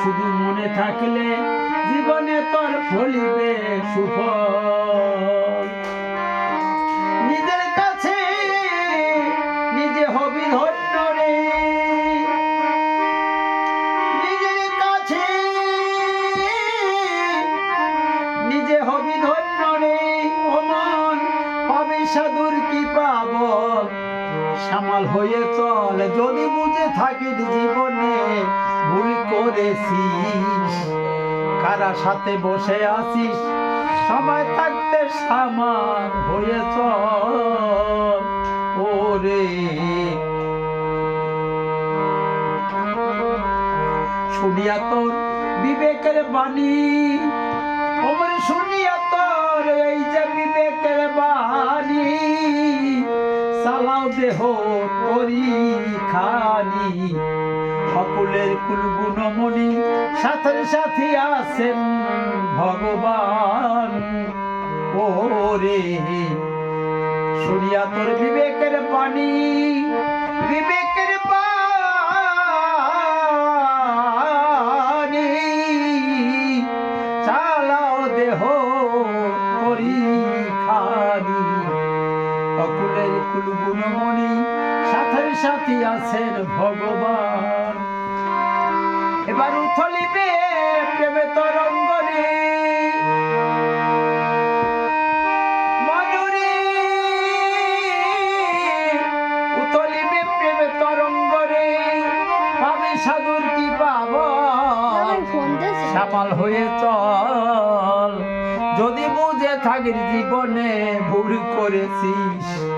শুধু মনে থাকলে জীবনে তোর ফলিবে সুফল। নিজের কাছে নিজে হবি ধন্য রে, নিজের কাছে নিজে হবি ধন্য রে। ও মন পাবে সাধুর কি পাব, সামাল হয়ে চল যদি বুঝে থাকিস জীবনে ভুল করেছিস। কারা সাথে বসে আছিস সবাই থাকতে সামাল হয়ে চল ওরে। শুনিয়া তোর বিবেকের বাণী, ওমর শুনিয়া তোর এই যে বিবেকের বাণী, চালাও দেহ পরীখানি। সকলের কুল গুণমণি সাথে সাথী আছেন ভগবান ওরে। শুনিয়া তোর বিবেকের বাণী, বিবেকের বাণী, চালাও দেহ পরীখানি। সকলের কুল গুণমণি সাথে সাথী আছেন ভগবান। এবার উথলিবে প্রেমে তরঙ্গ রে মনুরে, উথলিবে প্রেমে তরঙ্গ রে। পাবে সাধুর কি পাব, সামাল হয়ে চল যদি বুঝে থাকিস জীবনে ভুল করেছিস।